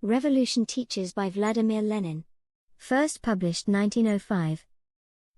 Revolution Teaches by Vladimir Lenin. First published 1905.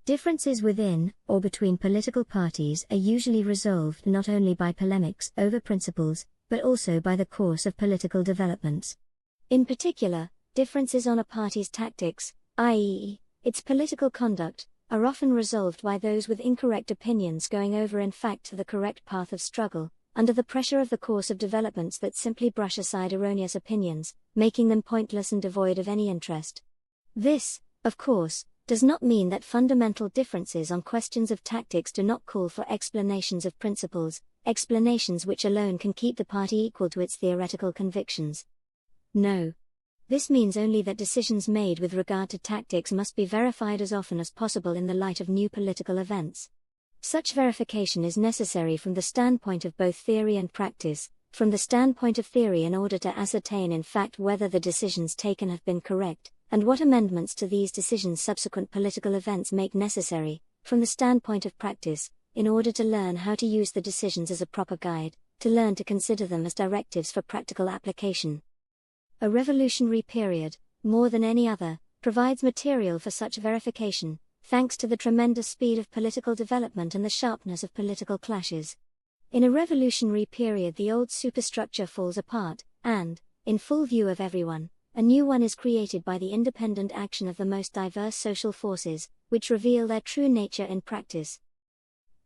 Differences within, or between political parties are usually resolved not only by polemics over principles, but also by the course of political developments. In particular, differences on a party's tactics, i.e., its political conduct, are often resolved by those with incorrect opinions going over in fact to the correct path of struggle, under the pressure of the course of developments that simply brush aside erroneous opinions, making them pointless and devoid of any interest. This, of course, does not mean that fundamental differences on questions of tactics do not call for explanations of principles, explanations which alone can keep the party equal to its theoretical convictions. No. This means only that decisions made with regard to tactics must be verified as often as possible in the light of new political events. Such verification is necessary from the standpoint of both theory and practice, from the standpoint of theory in order to ascertain in fact whether the decisions taken have been correct, and what amendments to these decisions subsequent political events make necessary, from the standpoint of practice, in order to learn how to use the decisions as a proper guide, to learn to consider them as directives for practical application. A revolutionary period, more than any other, provides material for such verification, thanks to the tremendous speed of political development and the sharpness of political clashes. In a revolutionary period the old superstructure falls apart, and, in full view of everyone, a new one is created by the independent action of the most diverse social forces, which reveal their true nature in practice.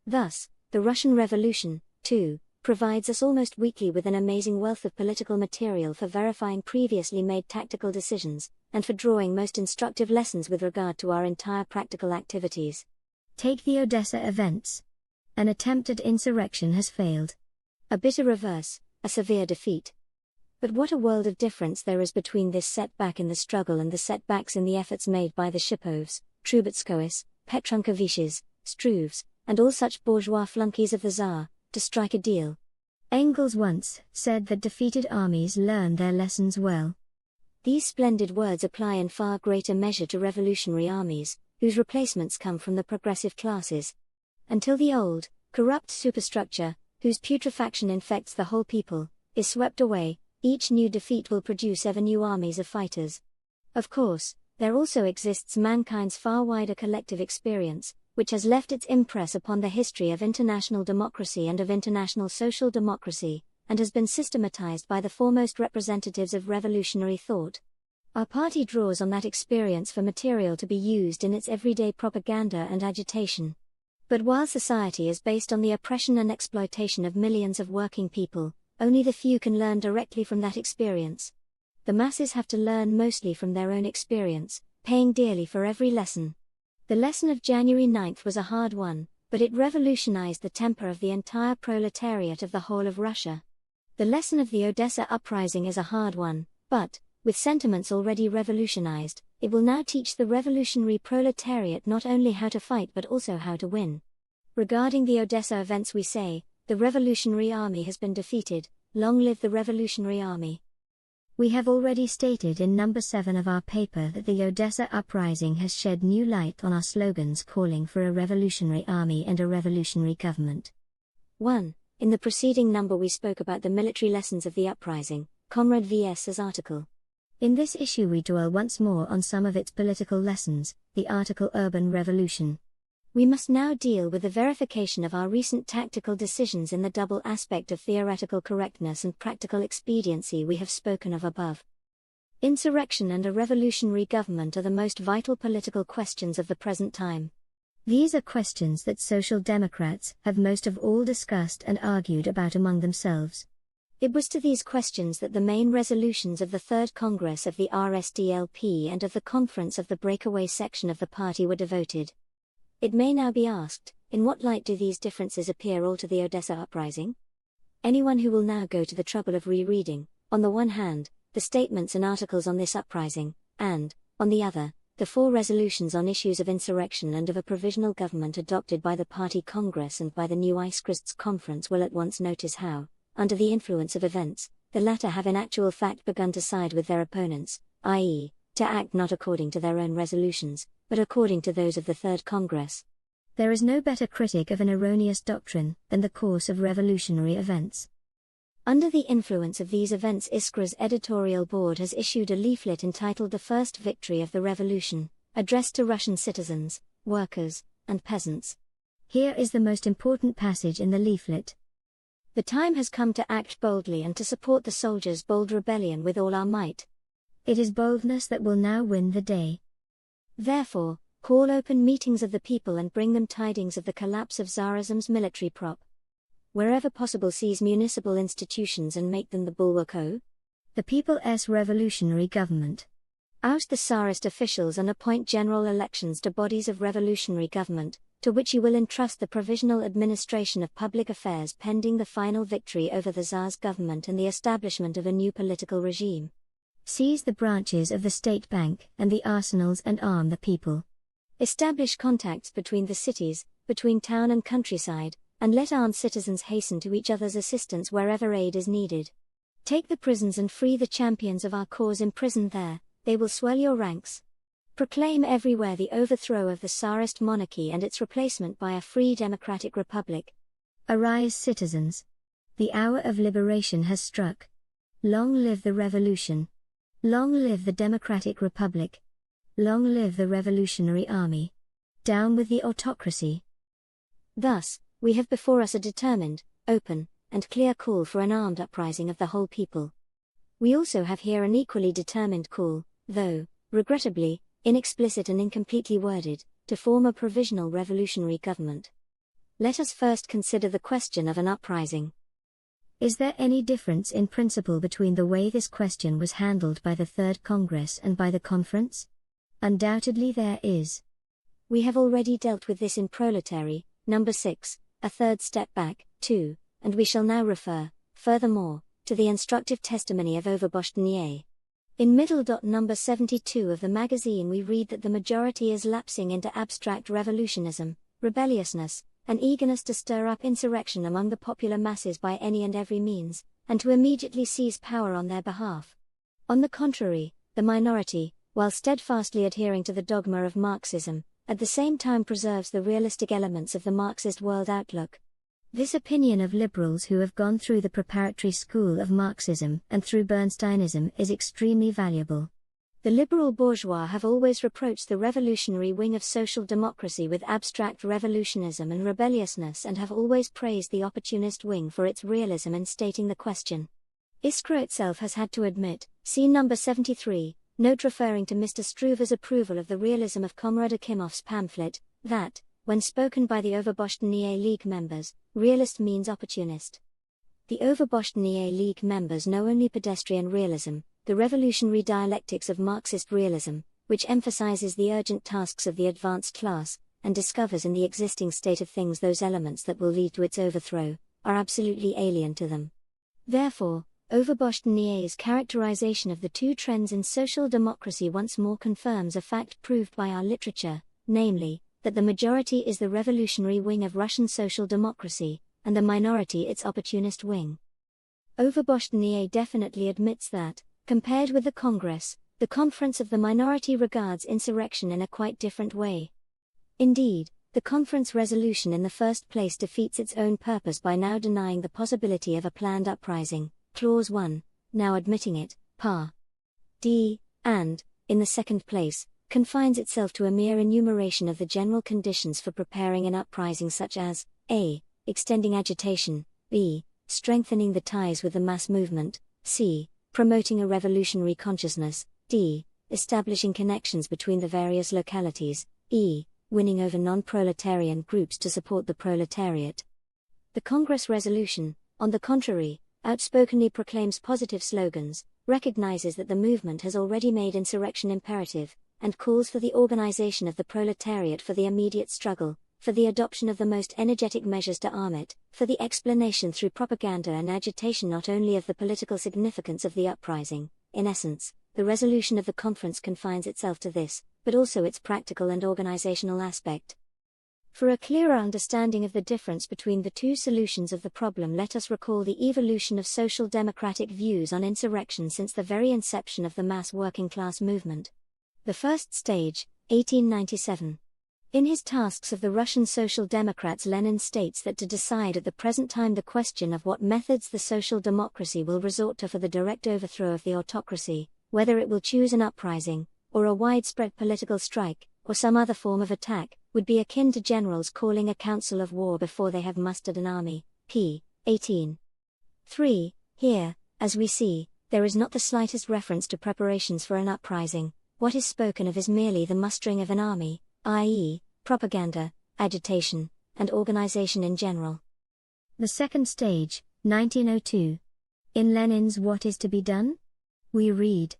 Thus, the Russian Revolution, too, provides us almost weekly with an amazing wealth of political material for verifying previously made tactical decisions, and for drawing most instructive lessons with regard to our entire practical activities. Take the Odessa events. An attempt at insurrection has failed. A bitter reverse, a severe defeat. But what a world of difference there is between this setback in the struggle and the setbacks in the efforts made by the Shipovs, Trubetskoys, Petrunkoviches, Struves, and all such bourgeois flunkies of the Tsar, to strike a deal. Engels once said that defeated armies learn their lessons well. These splendid words apply in far greater measure to revolutionary armies, whose replacements come from the progressive classes. Until the old, corrupt superstructure, whose putrefaction infects the whole people, is swept away, each new defeat will produce ever new armies of fighters. Of course, there also exists mankind's far wider collective experience, which has left its impress upon the history of international democracy and of international social democracy, and has been systematized by the foremost representatives of revolutionary thought. Our party draws on that experience for material to be used in its everyday propaganda and agitation. But while society is based on the oppression and exploitation of millions of working people, only the few can learn directly from that experience. The masses have to learn mostly from their own experience, paying dearly for every lesson. The lesson of January 9th was a hard one, but it revolutionized the temper of the entire proletariat of the whole of Russia. The lesson of the Odessa uprising is a hard one, but, with sentiments already revolutionized, it will now teach the revolutionary proletariat not only how to fight but also how to win. Regarding the Odessa events we say, the Revolutionary Army has been defeated, long live the Revolutionary Army. We have already stated in number 7 of our paper that the Odessa uprising has shed new light on our slogans calling for a revolutionary army and a revolutionary government. 1. In the preceding number we spoke about the military lessons of the uprising, Comrade V.S.'s article. In this issue we dwell once more on some of its political lessons, the article Urban Revolution. We must now deal with the verification of our recent tactical decisions in the double aspect of theoretical correctness and practical expediency we have spoken of above. Insurrection and a revolutionary government are the most vital political questions of the present time. These are questions that social democrats have most of all discussed and argued about among themselves. It was to these questions that the main resolutions of the Third Congress of the RSDLP and of the Conference of the Breakaway section of the party were devoted. It may now be asked, in what light do these differences appear all to the Odessa uprising? Anyone who will now go to the trouble of rereading, on the one hand, the statements and articles on this uprising, and, on the other, the 4 resolutions on issues of insurrection and of a provisional government adopted by the Party Congress and by the new Iskrists Conference will at once notice how, under the influence of events, the latter have in actual fact begun to side with their opponents, i.e., to act not according to their own resolutions, but according to those of the Third Congress. There is no better critic of an erroneous doctrine than the course of revolutionary events. Under the influence of these events, Iskra's editorial board has issued a leaflet entitled The First Victory of the Revolution, addressed to Russian citizens, workers, and peasants. Here is the most important passage in the leaflet. The time has come to act boldly and to support the soldiers' bold rebellion with all our might. It is boldness that will now win the day. Therefore, call open meetings of the people and bring them tidings of the collapse of Tsarism's military prop. Wherever possible, seize municipal institutions and make them the bulwark of the people's revolutionary government. Oust the Tsarist officials and appoint general elections to bodies of revolutionary government, to which you will entrust the provisional administration of public affairs pending the final victory over the Tsar's government and the establishment of a new political regime. Seize the branches of the state bank and the arsenals and arm the people. Establish contacts between the cities, between town and countryside, and let armed citizens hasten to each other's assistance wherever aid is needed. Take the prisons and free the champions of our cause imprisoned there, they will swell your ranks. Proclaim everywhere the overthrow of the Tsarist monarchy and its replacement by a free democratic republic. Arise, citizens! The hour of liberation has struck. Long live the revolution! Long live the democratic republic! Long live the revolutionary army! Down with the autocracy! Thus, we have before us a determined, open, and clear call for an armed uprising of the whole people. We also have here an equally determined call, though, regrettably, inexplicit and incompletely worded, to form a provisional revolutionary government. Let us first consider the question of an uprising. Is there any difference in principle between the way this question was handled by the Third Congress and by the Conference? Undoubtedly there is. We have already dealt with this in Proletary, number 6, A Third Step Back, 2, and we shall now refer, furthermore, to the instructive testimony of Overboshtenier. In middle number 72 of the magazine we read that the majority is lapsing into abstract revolutionism, rebelliousness, and eagerness to stir up insurrection among the popular masses by any and every means, and to immediately seize power on their behalf. On the contrary, the minority, while steadfastly adhering to the dogma of Marxism, at the same time preserves the realistic elements of the Marxist world outlook. This opinion of liberals who have gone through the preparatory school of Marxism and through Bernsteinism is extremely valuable. The liberal bourgeois have always reproached the revolutionary wing of social democracy with abstract revolutionism and rebelliousness and have always praised the opportunist wing for its realism in stating the question. Iskra itself has had to admit, see number 73, note referring to Mr. Struve's approval of the realism of Comrade Akimov's pamphlet, that, when spoken by the Overboshtenier League members, realist means opportunist. The Overboshtenier League members know only pedestrian realism, the revolutionary dialectics of Marxist realism, which emphasizes the urgent tasks of the advanced class, and discovers in the existing state of things those elements that will lead to its overthrow, are absolutely alien to them. Therefore, Overboshteniers' characterization of the two trends in social democracy once more confirms a fact proved by our literature, namely, that the majority is the revolutionary wing of Russian social democracy, and the minority its opportunist wing. Overboshtenier definitely admits that, compared with the Congress, the Conference of the minority regards insurrection in a quite different way. Indeed, the Conference resolution in the first place defeats its own purpose by now denying the possibility of a planned uprising, Clause 1, now admitting it, par. D, and, in the second place, confines itself to a mere enumeration of the general conditions for preparing an uprising such as, a. extending agitation, b. strengthening the ties with the mass movement, c. promoting a revolutionary consciousness, d. establishing connections between the various localities, e. winning over non-proletarian groups to support the proletariat. The Congress resolution, on the contrary, outspokenly proclaims positive slogans, recognizes that the movement has already made insurrection imperative, and calls for the organization of the proletariat for the immediate struggle, for the adoption of the most energetic measures to arm it, for the explanation through propaganda and agitation not only of the political significance of the uprising. In essence, the resolution of the conference confines itself to this, but also its practical and organizational aspect. For a clearer understanding of the difference between the two solutions of the problem, let us recall the evolution of social democratic views on insurrection since the very inception of the mass working class movement. The first stage, 1897. In his Tasks of the Russian Social Democrats, Lenin states that to decide at the present time the question of what methods the social democracy will resort to for the direct overthrow of the autocracy, whether it will choose an uprising, or a widespread political strike, or some other form of attack, would be akin to generals calling a council of war before they have mustered an army. p. 18. 3. Here, as we see, there is not the slightest reference to preparations for an uprising. What is spoken of is merely the mustering of an army, i.e., propaganda, agitation, and organization in general. The second stage, 1902. In Lenin's What is to be Done? We read: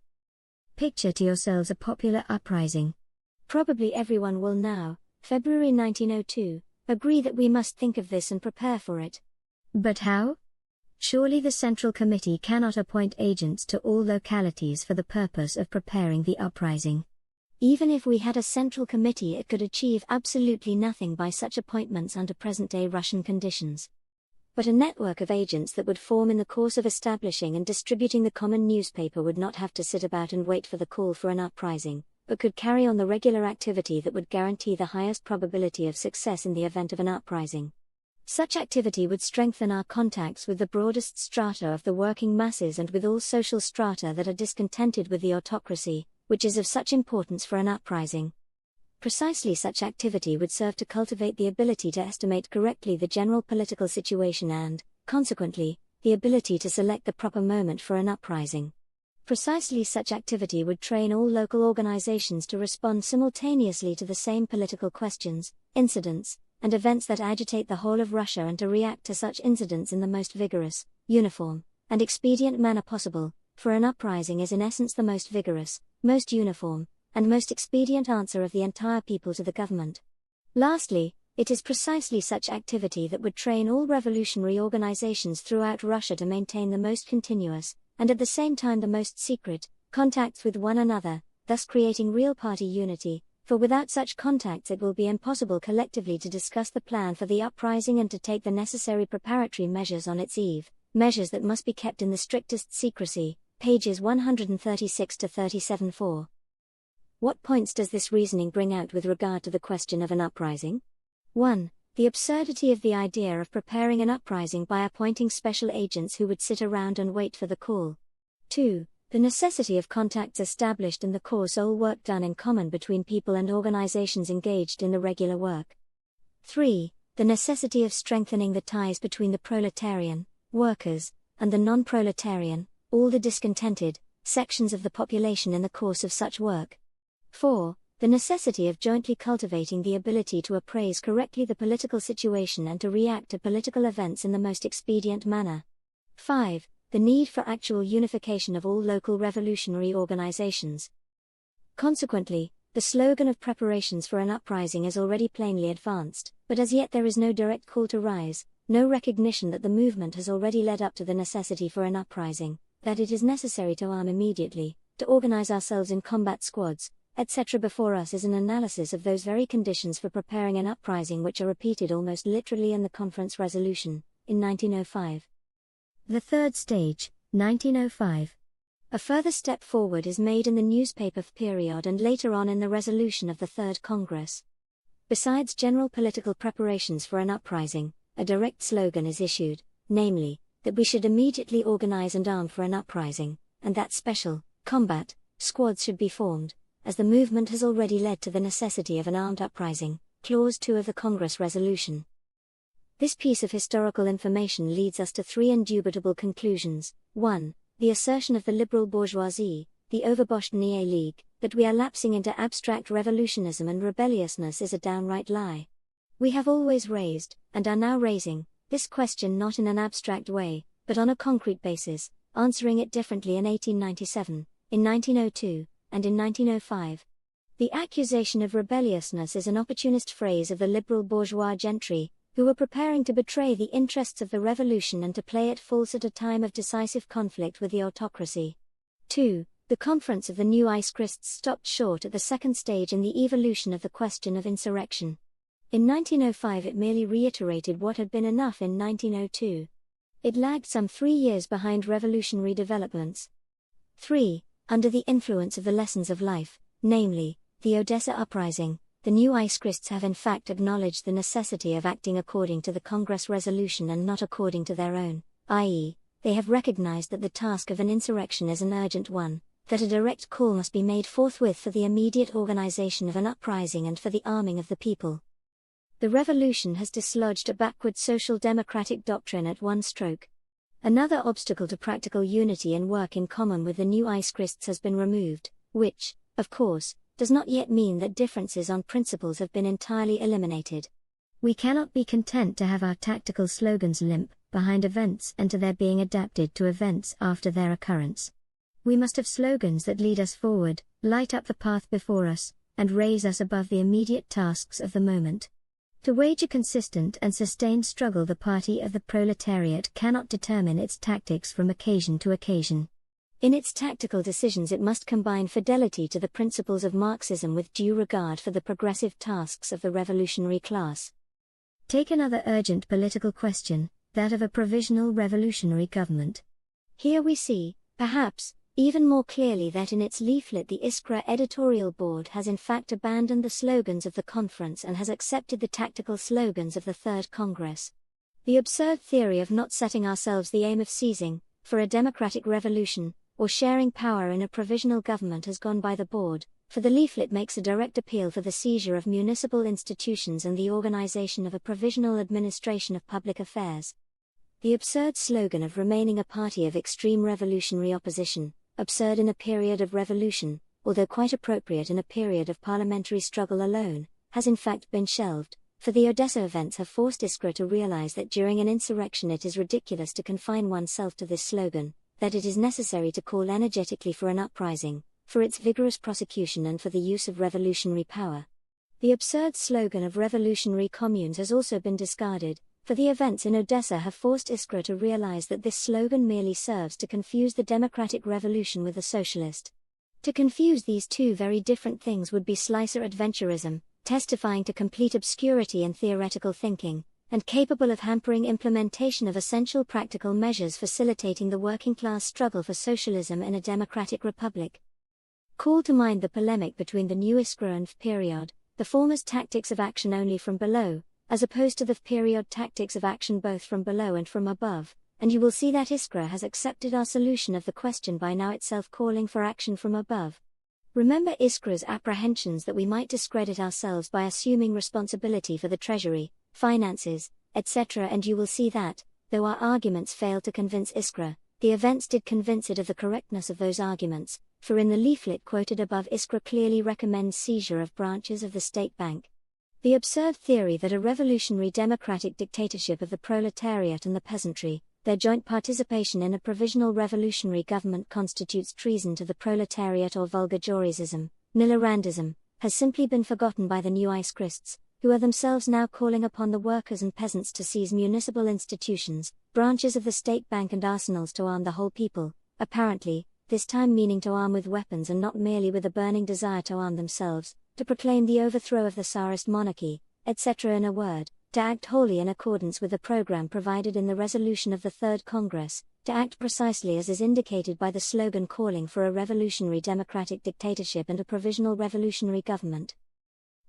Picture to yourselves a popular uprising. Probably everyone will now, February 1902, agree that we must think of this and prepare for it. But how? Surely the Central Committee cannot appoint agents to all localities for the purpose of preparing the uprising. Even if we had a Central Committee, it could achieve absolutely nothing by such appointments under present-day Russian conditions. But a network of agents that would form in the course of establishing and distributing the common newspaper would not have to sit about and wait for the call for an uprising, but could carry on the regular activity that would guarantee the highest probability of success in the event of an uprising. Such activity would strengthen our contacts with the broadest strata of the working masses and with all social strata that are discontented with the autocracy, which is of such importance for an uprising. Precisely such activity would serve to cultivate the ability to estimate correctly the general political situation and, consequently, the ability to select the proper moment for an uprising. Precisely such activity would train all local organizations to respond simultaneously to the same political questions, incidents, and events that agitate the whole of Russia, and to react to such incidents in the most vigorous, uniform, and expedient manner possible, for an uprising is in essence the most vigorous, most uniform, and most expedient answer of the entire people to the government. Lastly, it is precisely such activity that would train all revolutionary organizations throughout Russia to maintain the most continuous, and at the same time the most secret, contacts with one another, thus creating real party unity, for without such contacts it will be impossible collectively to discuss the plan for the uprising and to take the necessary preparatory measures on its eve, measures that must be kept in the strictest secrecy, pages 136 to 37. 4. What points does this reasoning bring out with regard to the question of an uprising? 1. The absurdity of the idea of preparing an uprising by appointing special agents who would sit around and wait for the call. 2. The necessity of contacts established and the course all work done in common between people and organizations engaged in the regular work. 3. The necessity of strengthening the ties between the proletarian, workers, and the non-proletarian, all the discontented, sections of the population in the course of such work. 4. The necessity of jointly cultivating the ability to appraise correctly the political situation and to react to political events in the most expedient manner. 5. The need for actual unification of all local revolutionary organizations. Consequently, the slogan of preparations for an uprising is already plainly advanced, but as yet there is no direct call to rise, no recognition that the movement has already led up to the necessity for an uprising, that it is necessary to arm immediately, to organize ourselves in combat squads, etc. Before us is an analysis of those very conditions for preparing an uprising which are repeated almost literally in the conference resolution, in 1905. The third stage, 1905. A further step forward is made in the newspaper period and later on in the resolution of the Third Congress. Besides general political preparations for an uprising, a direct slogan is issued, namely, that we should immediately organize and arm for an uprising, and that special, combat, squads should be formed, as the movement has already led to the necessity of an armed uprising, Clause 2 of the Congress resolution. This piece of historical information leads us to three indubitable conclusions. 1. The assertion of the liberal bourgeoisie, the Overboschnie League, that we are lapsing into abstract revolutionism and rebelliousness is a downright lie. We have always raised, and are now raising, this question not in an abstract way, but on a concrete basis, answering it differently in 1897, in 1902, and in 1905. The accusation of rebelliousness is an opportunist phrase of the liberal bourgeois gentry, who were preparing to betray the interests of the revolution and to play it false at a time of decisive conflict with the autocracy. 2. The conference of the new Ice-Christs stopped short at the second stage in the evolution of the question of insurrection. In 1905 it merely reiterated what had been enough in 1902. It lagged some 3 years behind revolutionary developments. 3. Under the influence of the lessons of life, namely, the Odessa uprising, the new Marxists have in fact acknowledged the necessity of acting according to the Congress resolution and not according to their own, i.e., they have recognized that the task of an insurrection is an urgent one, that a direct call must be made forthwith for the immediate organization of an uprising and for the arming of the people. The revolution has dislodged a backward social democratic doctrine at one stroke. Another obstacle to practical unity and work in common with the new Marxists has been removed, which, of course, does not yet mean that differences on principles have been entirely eliminated. We cannot be content to have our tactical slogans limp behind events and to their being adapted to events after their occurrence. We must have slogans that lead us forward, light up the path before us, and raise us above the immediate tasks of the moment. To wage a consistent and sustained struggle, the party of the proletariat cannot determine its tactics from occasion to occasion. In its tactical decisions it must combine fidelity to the principles of Marxism with due regard for the progressive tasks of the revolutionary class. Take another urgent political question, that of a provisional revolutionary government. Here we see, perhaps, even more clearly that in its leaflet the Iskra editorial board has in fact abandoned the slogans of the conference and has accepted the tactical slogans of the Third Congress. The absurd theory of not setting ourselves the aim of seizing, for a democratic revolution, or sharing power in a provisional government has gone by the board, for the leaflet makes a direct appeal for the seizure of municipal institutions and the organization of a provisional administration of public affairs. The absurd slogan of remaining a party of extreme revolutionary opposition, absurd in a period of revolution, although quite appropriate in a period of parliamentary struggle alone, has in fact been shelved, for the Odessa events have forced Iskra to realize that during an insurrection it is ridiculous to confine oneself to this slogan, that it is necessary to call energetically for an uprising, for its vigorous prosecution and for the use of revolutionary power. The absurd slogan of revolutionary communes has also been discarded, for the events in Odessa have forced Iskra to realize that this slogan merely serves to confuse the democratic revolution with the socialist. To confuse these two very different things would be slicer adventurism, testifying to complete obscurity in theoretical thinking, and capable of hampering implementation of essential practical measures facilitating the working class struggle for socialism in a democratic republic. Call to mind the polemic between the new Iskra and period, the former's tactics of action only from below, as opposed to the period tactics of action both from below and from above, and you will see that Iskra has accepted our solution of the question by now itself calling for action from above. Remember Iskra's apprehensions that we might discredit ourselves by assuming responsibility for the treasury, finances, etc., and you will see that, though our arguments failed to convince Iskra, the events did convince it of the correctness of those arguments, for in the leaflet quoted above Iskra clearly recommends seizure of branches of the state bank. The absurd theory that a revolutionary democratic dictatorship of the proletariat and the peasantry, their joint participation in a provisional revolutionary government constitutes treason to the proletariat or vulgar Jorisism, Millerandism, has simply been forgotten by the new Marxists, who are themselves now calling upon the workers and peasants to seize municipal institutions, branches of the state bank and arsenals to arm the whole people, apparently, this time meaning to arm with weapons and not merely with a burning desire to arm themselves, to proclaim the overthrow of the Tsarist monarchy, etc. In a word, to act wholly in accordance with the program provided in the resolution of the Third Congress, to act precisely as is indicated by the slogan calling for a revolutionary democratic dictatorship and a provisional revolutionary government.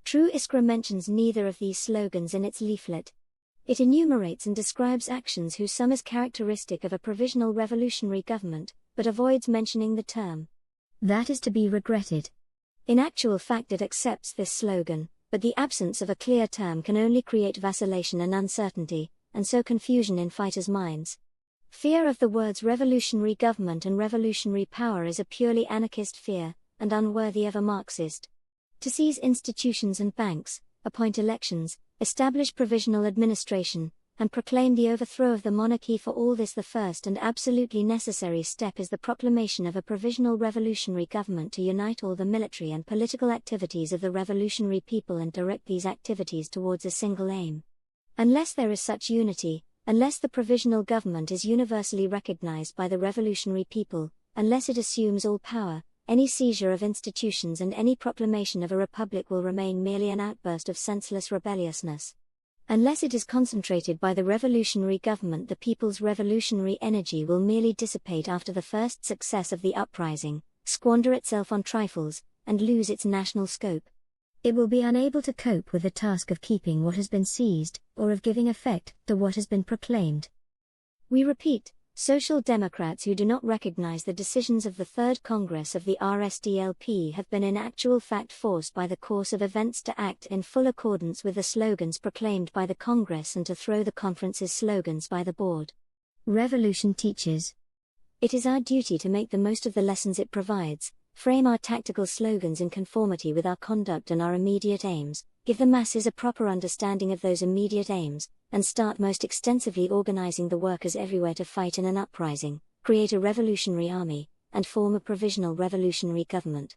True Iskra mentions neither of these slogans in its leaflet. It enumerates and describes actions whose sum is characteristic of a provisional revolutionary government, but avoids mentioning the term. That is to be regretted. In actual fact it accepts this slogan, but the absence of a clear term can only create vacillation and uncertainty, and so confusion in fighters' minds. Fear of the words revolutionary government and revolutionary power is a purely anarchist fear, and unworthy of a Marxist. To seize institutions and banks, appoint elections, establish provisional administration, and proclaim the overthrow of the monarchy, for all this the first and absolutely necessary step is the proclamation of a provisional revolutionary government to unite all the military and political activities of the revolutionary people and direct these activities towards a single aim. Unless there is such unity, unless the provisional government is universally recognized by the revolutionary people, unless it assumes all power, any seizure of institutions and any proclamation of a republic will remain merely an outburst of senseless rebelliousness. Unless it is concentrated by the revolutionary government, the people's revolutionary energy will merely dissipate after the first success of the uprising, squander itself on trifles, and lose its national scope. It will be unable to cope with the task of keeping what has been seized, or of giving effect to what has been proclaimed. We repeat, Social Democrats who do not recognize the decisions of the Third Congress of the RSDLP have been in actual fact forced by the course of events to act in full accordance with the slogans proclaimed by the Congress and to throw the conference's slogans by the board. Revolution teaches. It is our duty to make the most of the lessons it provides, frame our tactical slogans in conformity with our conduct and our immediate aims, give the masses a proper understanding of those immediate aims, and start most extensively organizing the workers everywhere to fight in an uprising, create a revolutionary army, and form a provisional revolutionary government.